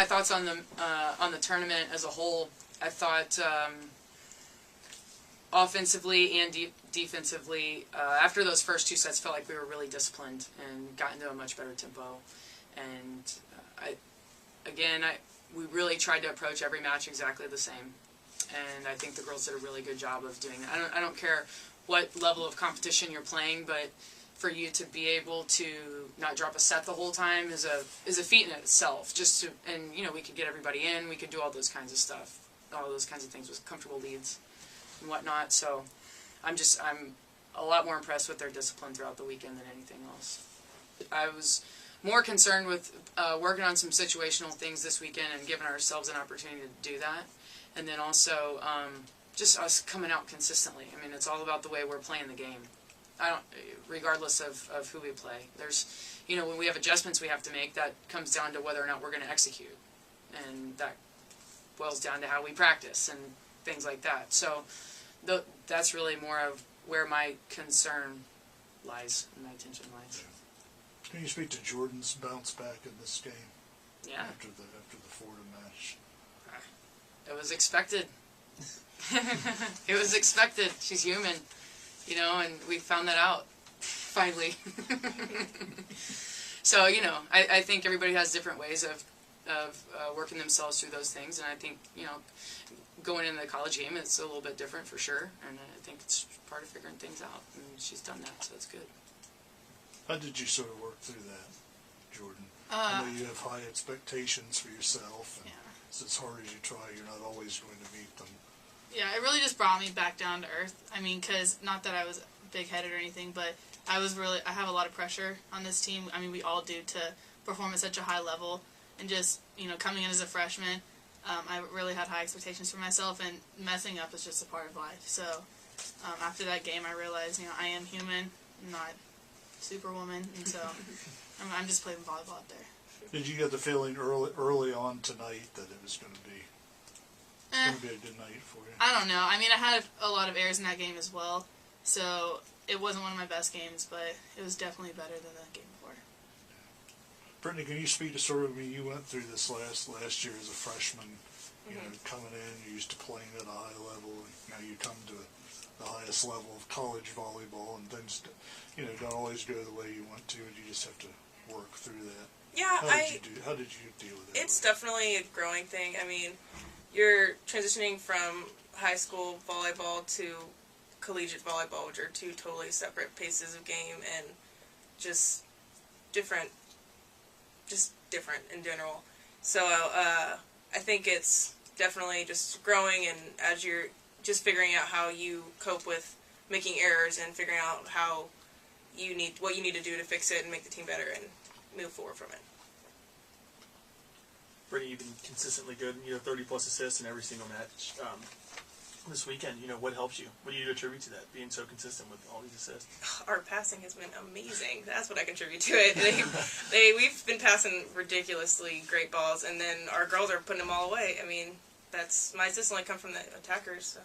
My thoughts on the tournament as a whole. I thought offensively and defensively, after those first two sets, felt like we were really disciplined and got into a much better tempo. And we really tried to approach every match exactly the same. And I think the girls did a really good job of doing that. I don't care what level of competition you're playing, but for you to be able to not drop a set the whole time is a feat in itself. And we could get everybody in, we could do all those kinds of stuff, all those kinds of things with comfortable leads and whatnot. So I'm a lot more impressed with their discipline throughout the weekend than anything else. I was more concerned with working on some situational things this weekend and giving ourselves an opportunity to do that. And then also just us coming out consistently. I mean, it's all about the way we're playing the game. Regardless of who we play. There's, when we have adjustments we have to make, that comes down to whether or not we're going to execute. And that boils down to how we practice and things like that. So that's really more of where my concern lies, and my attention lies. Can you speak to Jordan's bounce back in this game? Yeah. After the Fordham match. It was expected. It was expected. She's human, and we found that out finally. So I think everybody has different ways of working themselves through those things, and I think going into the college game it's a little bit different for sure, and I think it's part of figuring things out, and she's done that, so it's good. How did you sort of work through that, Jordan? I know you have high expectations for yourself, and as hard as you try, you're not always going to meet them. Yeah, it really just brought me back down to earth. I mean, because not that I was big-headed or anything, but I have a lot of pressure on this team. I mean, we all do, to perform at such a high level. And just, coming in as a freshman, I really had high expectations for myself, and messing up is just a part of life. So after that game, I realized, I am human, I'm not Superwoman, and so I'm just playing volleyball out there. Did you get the feeling early on tonight that it was going to be a good night for you? I don't know. I mean, I had a lot of errors in that game as well, so it wasn't one of my best games, but it was definitely better than the game before. Brittany, can you speak to sort of, you went through this last year as a freshman, coming in, you're used to playing at a high level, and now you come to the highest level of college volleyball, and things, don't always go the way you want to, and you just have to work through that. Yeah, How did you deal with it? It's definitely a growing thing. I mean, you're transitioning from high school volleyball to collegiate volleyball, which are two totally separate paces of game and just different in general. So I think it's definitely just growing, and as you're just figuring out how you cope with making errors and figuring out what you need to do to fix it and make the team better and move forward from it. Brittany, you've been consistently good. 30-plus assists in every single match. This weekend, what helps you? What do you attribute to that, being so consistent with all these assists? Our passing has been amazing. That's what I contribute to it. We've been passing ridiculously great balls, and then our girls are putting them all away. I mean, my assists only come from the attackers, so